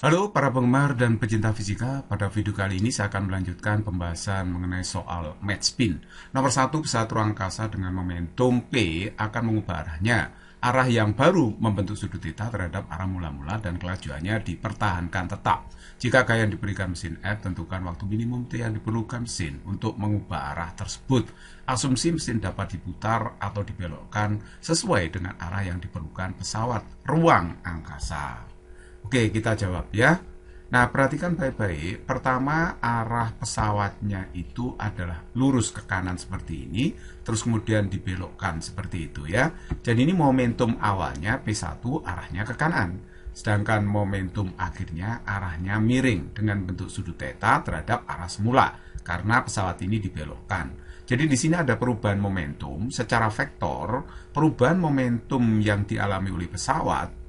Halo para penggemar dan pecinta fisika, pada video kali ini saya akan melanjutkan pembahasan mengenai soal match spin. Nomor 1, pesawat ruang angkasa dengan momentum P akan mengubah arahnya. Arah yang baru membentuk sudut theta terhadap arah mula-mula dan kelajuannya dipertahankan tetap. Jika gaya yang diberikan mesin F, tentukan waktu minimum T yang diperlukan mesin untuk mengubah arah tersebut. Asumsi mesin dapat diputar atau dibelokkan sesuai dengan arah yang diperlukan pesawat ruang angkasa. Oke, kita jawab ya. Nah, perhatikan baik-baik. Pertama, arah pesawatnya itu adalah lurus ke kanan seperti ini, terus kemudian dibelokkan seperti itu ya. Jadi ini momentum awalnya P1 arahnya ke kanan. Sedangkan momentum akhirnya arahnya miring dengan bentuk sudut theta terhadap arah semula karena pesawat ini dibelokkan. Jadi di sini ada perubahan momentum secara vektor. Perubahan momentum yang dialami oleh pesawat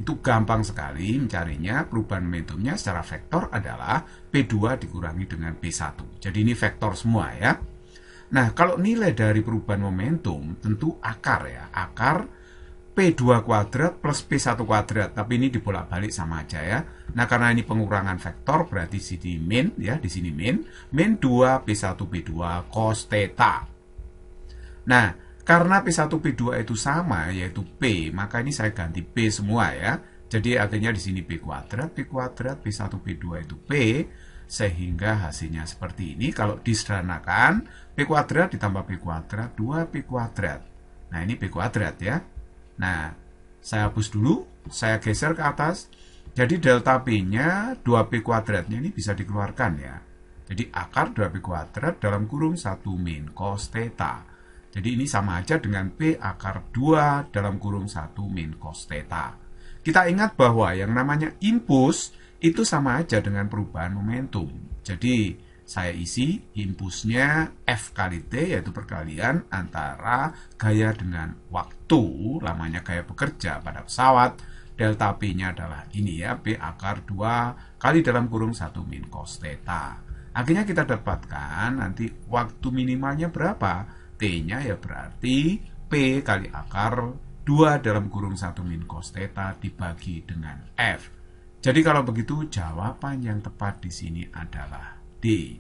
itu gampang sekali mencarinya. Perubahan momentumnya secara vektor adalah P2 dikurangi dengan P1. Jadi ini vektor semua ya. Nah, kalau nilai dari perubahan momentum tentu akar ya. Akar P2 kuadrat plus P1 kuadrat. Tapi ini dibolak-balik sama aja ya. Nah, karena ini pengurangan vektor berarti di sini min ya, di sini min 2 P1 P2 cos theta. Nah, karena P1P2 itu sama, yaitu P, maka ini saya ganti P semua ya. Jadi akhirnya di sini P kuadrat, P1P2 itu P, sehingga hasilnya seperti ini. Kalau disederhanakan, P kuadrat ditambah P kuadrat, 2P kuadrat. Nah, ini P kuadrat ya. Nah, saya hapus dulu, saya geser ke atas. Jadi delta P-nya, 2P kuadratnya ini bisa dikeluarkan ya. Jadi akar 2P kuadrat dalam kurung 1 min cos theta. Jadi ini sama aja dengan P akar 2 dalam kurung 1 min cos theta. Kita ingat bahwa yang namanya impuls itu sama aja dengan perubahan momentum. Jadi saya isi impulsnya F kali T, yaitu perkalian antara gaya dengan waktu, lamanya gaya bekerja pada pesawat. Delta P-nya adalah ini ya, P akar 2 kali dalam kurung 1 min cos theta. Akhirnya kita dapatkan nanti waktu minimalnya berapa? T-nya ya berarti P kali akar 2 dalam kurung 1 min cos theta dibagi dengan F. Jadi kalau begitu jawaban yang tepat di sini adalah D.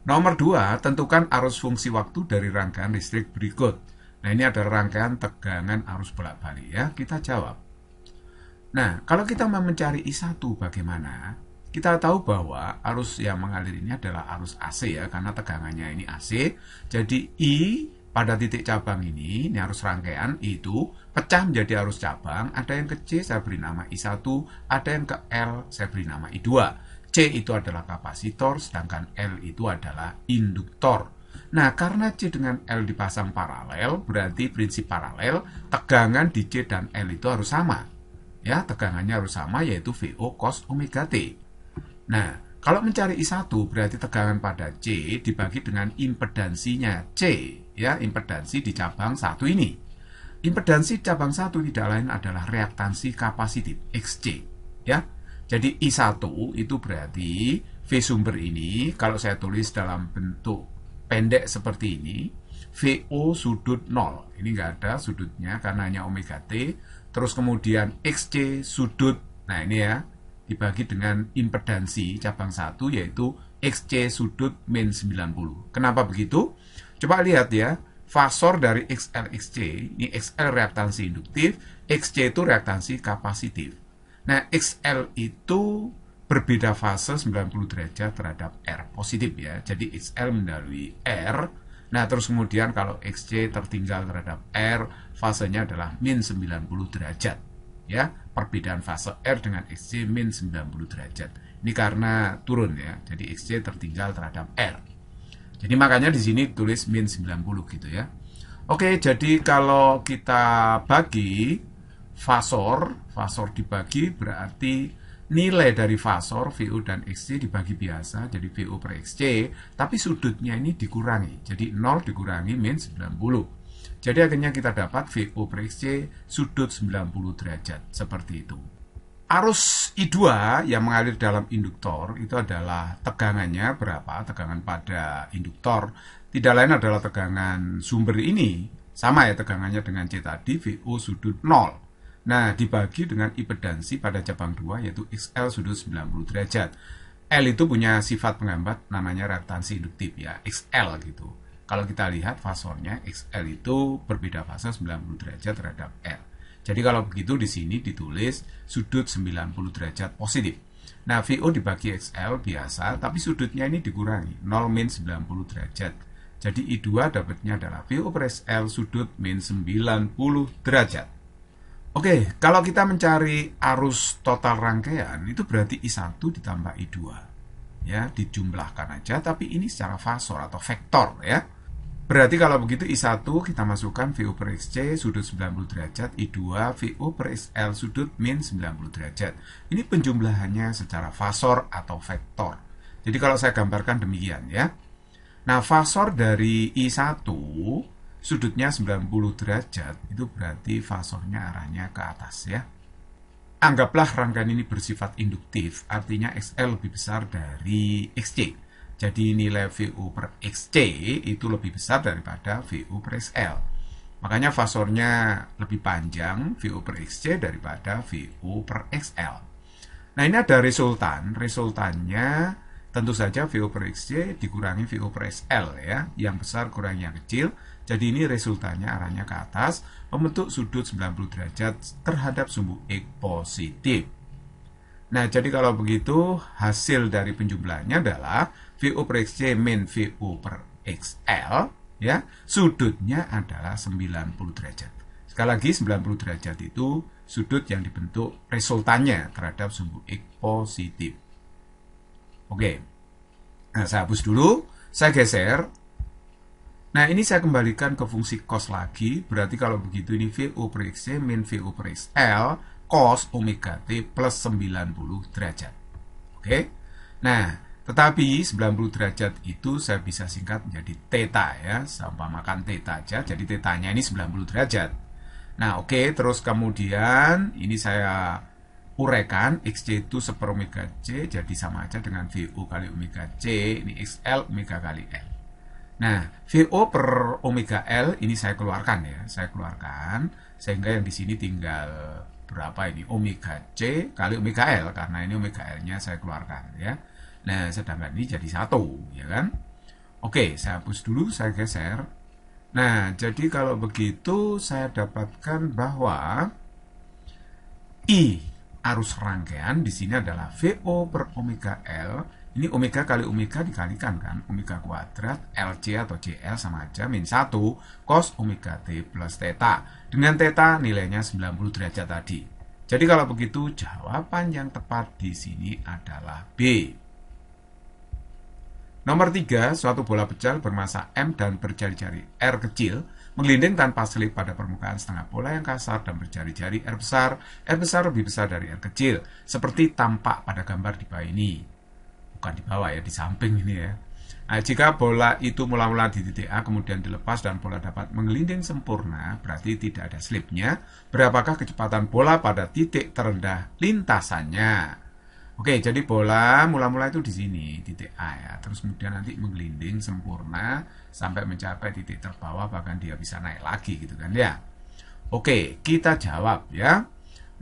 Nomor 2, tentukan arus fungsi waktu dari rangkaian listrik berikut. Nah, ini ada rangkaian tegangan arus bolak-balik ya. Kita jawab. Nah, kalau kita mau mencari I1 bagaimana? Kita tahu bahwa arus yang mengalir ini adalah arus AC ya, karena tegangannya ini AC. Jadi I pada titik cabang ini arus rangkaian itu pecah menjadi arus cabang. Ada yang ke C, saya beri nama I1. Ada yang ke L, saya beri nama I2. C itu adalah kapasitor, sedangkan L itu adalah induktor. Nah, karena C dengan L dipasang paralel, berarti prinsip paralel, tegangan di C dan L itu harus sama. Ya, tegangannya harus sama, yaitu VO cos omega T. Nah, kalau mencari I1 berarti tegangan pada C dibagi dengan impedansinya C, ya, impedansi di cabang 1 ini. Impedansi cabang 1 tidak lain adalah reaktansi kapasitif XC, ya. Jadi I1 itu berarti V sumber ini, kalau saya tulis dalam bentuk pendek seperti ini, VO sudut 0. Ini nggak ada sudutnya karena hanya omega T. Terus kemudian XC sudut, nah ini ya, dibagi dengan impedansi cabang 1 yaitu XC sudut min 90. Kenapa begitu? Coba lihat ya, fasor dari XL XC, ini XL reaktansi induktif, XC itu reaktansi kapasitif. Nah, XL itu berbeda fase 90 derajat terhadap R positif ya. Jadi XL mendahului R. Nah, terus kemudian kalau XC tertinggal terhadap R, fasenya adalah min 90 derajat. Ya, perbedaan fase R dengan XC min 90 derajat. Ini karena turun ya. Jadi XC tertinggal terhadap R. Jadi makanya di sini tulis min 90 gitu ya. Oke, jadi kalau kita bagi fasor dibagi berarti nilai dari fasor VO dan XC dibagi biasa, jadi VO per XC, tapi sudutnya ini dikurangi. Jadi 0 dikurangi min 90. Jadi akhirnya kita dapat VO per XC sudut 90 derajat, seperti itu. Arus I2 yang mengalir dalam induktor itu adalah tegangannya berapa? Tegangan pada induktor tidak lain adalah tegangan sumber ini. Sama ya tegangannya dengan C tadi, VO sudut 0. Nah, dibagi dengan impedansi pada cabang 2 yaitu XL sudut 90 derajat. L itu punya sifat penghambat namanya reaktansi induktif ya, XL gitu. Kalau kita lihat fasornya, XL itu berbeda fase 90 derajat terhadap L. Jadi kalau begitu di sini ditulis sudut 90 derajat positif. Nah, VO dibagi XL biasa, tapi sudutnya ini dikurangi, 0 min 90 derajat. Jadi I2 dapatnya adalah VO per XL sudut min 90 derajat. Oke, kalau kita mencari arus total rangkaian, itu berarti I1 ditambah I2. Ya, dijumlahkan aja, tapi ini secara fasor atau vektor ya. Berarti kalau begitu I1 kita masukkan VO per XC sudut 90 derajat, I2 VO per XL sudut min 90 derajat. Ini penjumlahannya secara fasor atau vektor. Jadi kalau saya gambarkan demikian ya. Nah, fasor dari I1 sudutnya 90 derajat, itu berarti fasornya arahnya ke atas ya. Anggaplah rangkaian ini bersifat induktif, artinya XL lebih besar dari XC. Jadi nilai VO per XC itu lebih besar daripada VO per XL. Makanya fasornya lebih panjang VO per XC daripada VO per XL. Nah, ini ada resultan. Resultannya tentu saja VO per XC dikurangi VO per XL ya. Yang besar kurangi yang kecil. Jadi ini resultannya arahnya ke atas, membentuk sudut 90 derajat terhadap sumbu X positif. Nah, jadi kalau begitu hasil dari penjumlahannya adalah VO per XC min VO per XL ya. Sudutnya adalah 90 derajat. Sekali lagi 90 derajat itu sudut yang dibentuk resultannya terhadap sumbu X positif. Oke. Nah, saya hapus dulu, saya geser. Nah, ini saya kembalikan ke fungsi cos lagi. Berarti kalau begitu ini VO per XC min VO per XL cos omega T plus 90 derajat. Oke. Nah, tetapi 90 derajat itu saya bisa singkat menjadi theta ya. Saya umpamakan theta aja. Jadi tetanya ini 90 derajat. Nah, oke. Terus kemudian ini saya uraikan XC itu seper omega C. Jadi sama aja dengan VO kali omega C. Ini XL omega kali L. Nah, VO per omega L ini saya keluarkan ya. Saya keluarkan sehingga yang di sini tinggal berapa ini? Omega C kali omega L, karena ini omega L-nya saya keluarkan ya. Nah, sedangkan ini jadi 1 ya kan? Oke, saya hapus dulu, saya geser. Nah, jadi kalau begitu saya dapatkan bahwa I arus rangkaian di sini adalah VO per omega L. Ini omega kali omega dikalikan kan, omega kuadrat LC atau CL sama aja min 1 cos omega T plus theta. Dengan theta nilainya 90 derajat tadi. Jadi kalau begitu jawaban yang tepat di sini adalah B. Nomor 3, suatu bola pecal bermassa M dan berjari-jari R kecil menggelinding tanpa selip pada permukaan setengah bola yang kasar dan berjari-jari R besar. R besar lebih besar dari R kecil, seperti tampak pada gambar di bawah ini. Bukan di bawah ya, di samping ini ya. Nah, jika bola itu mula-mula di titik A kemudian dilepas dan bola dapat menggelinding sempurna, berarti tidak ada slipnya. Berapakah kecepatan bola pada titik terendah lintasannya? Oke, jadi bola mula-mula itu di sini, titik A ya. Terus kemudian nanti menggelinding sempurna sampai mencapai titik terbawah, bahkan dia bisa naik lagi gitu kan ya. Oke, kita jawab ya.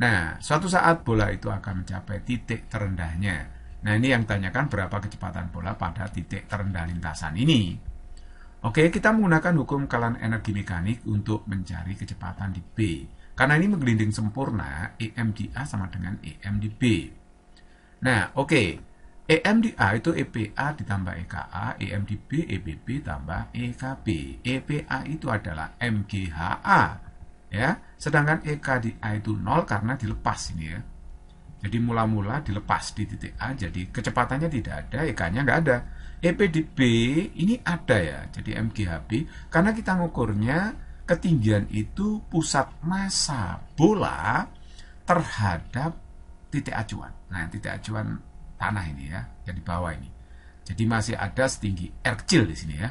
Nah, suatu saat bola itu akan mencapai titik terendahnya. Nah, ini yang tanyakan berapa kecepatan bola pada titik terendah lintasan ini. Oke, kita menggunakan hukum kalian energi mekanik untuk mencari kecepatan di B. Karena ini menggelinding sempurna, EM di A sama dengan EM di B. Nah, oke. EM di A itu EPA ditambah EKA, EM di B, EBB tambah EKB. EPA itu adalah MGHA. Ya, sedangkan EK di A itu 0 karena dilepas ini ya. Jadi mula-mula dilepas di titik A, jadi kecepatannya tidak ada, EK-nya nggak ada. EP di B ini ada ya, jadi MGHB, karena kita ngukurnya ketinggian itu pusat massa bola terhadap titik acuan. Nah, titik acuan tanah ini ya, yang di bawah ini. Jadi masih ada setinggi R kecil di sini ya.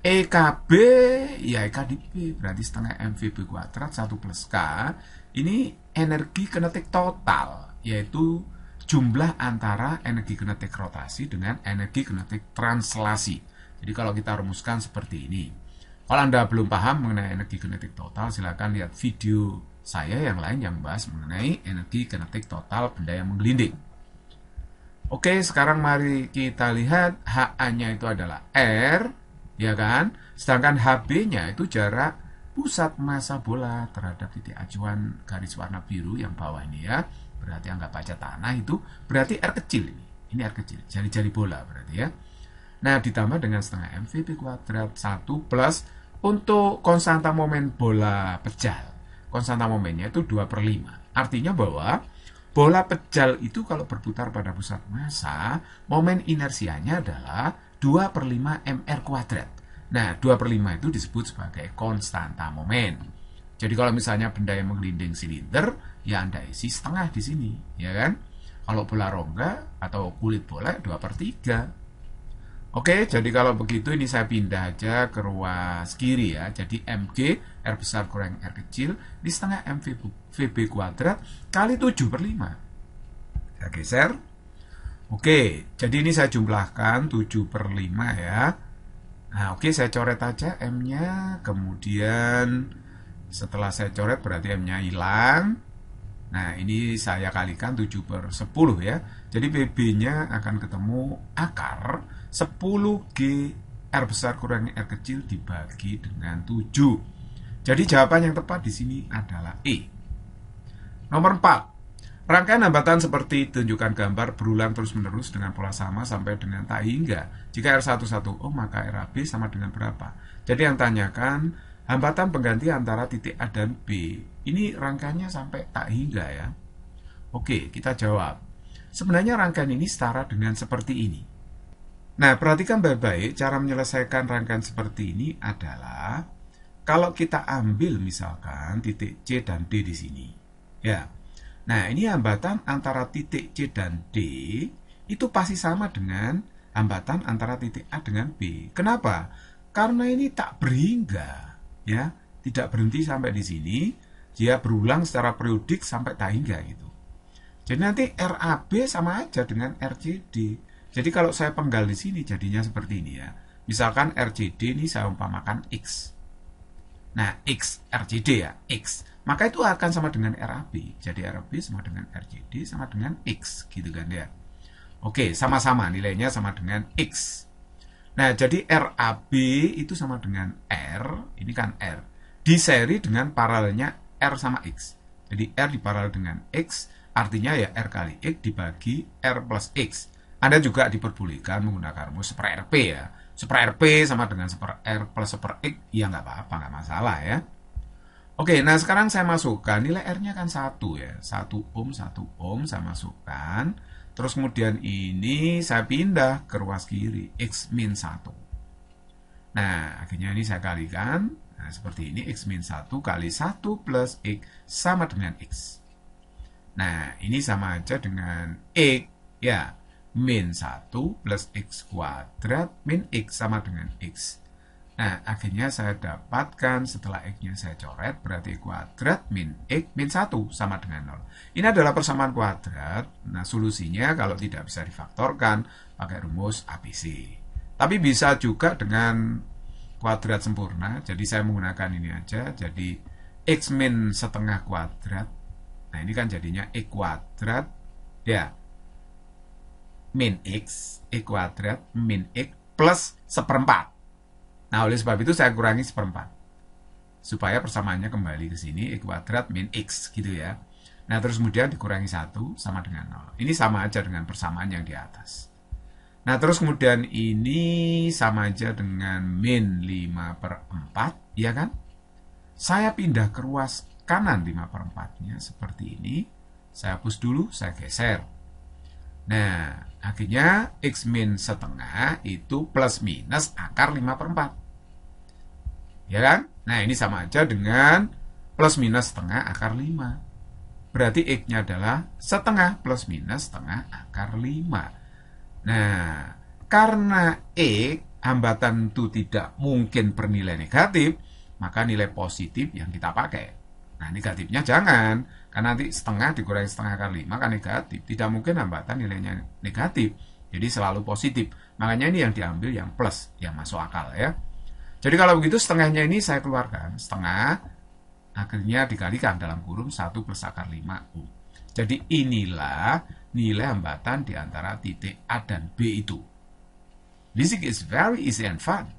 EKB, ya EK di B, berarti setengah MVB kuadrat 1 plus K. Ini energi kinetik total, yaitu jumlah antara energi kinetik rotasi dengan energi kinetik translasi. Jadi kalau kita rumuskan seperti ini. Kalau Anda belum paham mengenai energi kinetik total, silakan lihat video Saya yang lain yang bahas mengenai energi kinetik total benda yang menggelinding. Oke, sekarang mari kita lihat HA-nya itu adalah R, ya kan? Sedangkan HB-nya itu jarak pusat massa bola terhadap titik acuan garis warna biru yang bawah ini ya. Berarti anggap aja tanah itu berarti R kecil ini. Ini R kecil, jari-jari bola berarti ya. Nah, ditambah dengan setengah mvp kuadrat 1 plus untuk konstanta momen bola pejal. Konstanta momennya itu 2/5. Artinya bahwa bola pejal itu kalau berputar pada pusat massa, momen inersianya adalah 2/5 mr kuadrat. Nah, 2/5 itu disebut sebagai konstanta momen. Jadi kalau misalnya benda yang menggelinding silinder, ya Anda isi setengah di sini, ya kan? Kalau bola rongga atau kulit bola 2/3. Oke, jadi kalau begitu ini saya pindah aja ke ruas kiri ya. Jadi Mg, R besar kurang R kecil, di setengah mvb kuadrat kali 7/5. Saya geser. Oke, jadi ini saya jumlahkan 7/5 ya. Nah, oke, saya coret aja M-nya. Kemudian setelah saya coret berarti M-nya hilang. Nah, ini saya kalikan 7/10 ya. Jadi PB-nya akan ketemu akar 10G R besar kurang R kecil dibagi dengan 7. Jadi jawaban yang tepat di sini adalah E. Nomor 4. Rangkaian hambatan seperti tunjukkan gambar berulang terus-menerus dengan pola sama sampai dengan tak hingga. Jika R1 1 ohm, maka RAB sama dengan berapa? Jadi yang tanyakan hambatan pengganti antara titik A dan B. Ini rangkaiannya sampai tak hingga ya. Oke, kita jawab. Sebenarnya rangkaian ini setara dengan seperti ini. Nah, perhatikan baik-baik, cara menyelesaikan rangkaian seperti ini adalah kalau kita ambil misalkan titik C dan D di sini. Ya. Nah, ini hambatan antara titik C dan D itu pasti sama dengan hambatan antara titik A dengan B. Kenapa? Karena ini tak berhingga, ya, tidak berhenti sampai di sini, dia berulang secara periodik sampai tak hingga gitu. Jadi nanti RAB sama aja dengan RCD. Jadi kalau saya penggal di sini jadinya seperti ini ya. Misalkan RCD ini saya umpamakan X. Nah, X RCD ya, X. Maka itu akan sama dengan RAB. Jadi RAB sama dengan RCD sama dengan X gitu kan ya. Oke, sama-sama nilainya sama dengan X. Nah, jadi RAB itu sama dengan R, ini kan R. Diseri dengan paralelnya R sama X. Jadi R diparalel dengan X, artinya ya R kali X dibagi R plus X. Anda juga diperbolehkan menggunakan rumus seper RP ya. Seper RP sama dengan seper R plus seper X, ya nggak apa-apa, nggak masalah ya. Oke, nah sekarang saya masukkan, nilai R-nya kan 1 ya. 1 ohm saya masukkan. Terus kemudian ini saya pindah ke ruas kiri, X min 1. Nah, akhirnya ini saya kalikan. Nah, seperti ini, X min 1 kali 1 plus X sama dengan X. Nah, ini sama aja dengan X, ya. Min 1 plus X kuadrat min X sama dengan X. Nah, akhirnya saya dapatkan setelah X-nya saya coret, berarti kuadrat min X min 1 sama dengan 0. Ini adalah persamaan kuadrat. Nah, solusinya kalau tidak bisa difaktorkan, pakai rumus ABC. Tapi bisa juga dengan kuadrat sempurna. Jadi saya menggunakan ini aja. Jadi X min setengah kuadrat. Nah, ini kan jadinya X kuadrat. Ya. Min X kuadrat min X plus seperempat. Nah, oleh sebab itu saya kurangi seperempat. Supaya persamaannya kembali ke sini, X kuadrat min X gitu ya. Nah, terus kemudian dikurangi 1 sama dengan 0. Ini sama aja dengan persamaan yang di atas. Nah, terus kemudian ini sama aja dengan min 5/4, ya kan? Saya pindah ke ruas kanan 5/4-nya seperti ini. Saya hapus dulu, saya geser. Nah, akhirnya X min setengah itu plus minus akar 5/4. Ya kan? Nah, ini sama aja dengan plus minus setengah akar 5. Berarti X-nya adalah setengah plus minus setengah akar 5. Nah, karena X hambatan itu tidak mungkin bernilai negatif, maka nilai positif yang kita pakai. Nah, negatifnya jangan, karena nanti setengah dikurangi setengah kali 5 kan negatif. Tidak mungkin hambatan nilainya negatif, jadi selalu positif. Makanya ini yang diambil yang plus, yang masuk akal ya. Jadi kalau begitu setengahnya ini saya keluarkan. Setengah Akhirnya dikalikan dalam kurung 1/5U. Jadi inilah nilai hambatan di antara titik A dan B itu. Music is very easy and fun.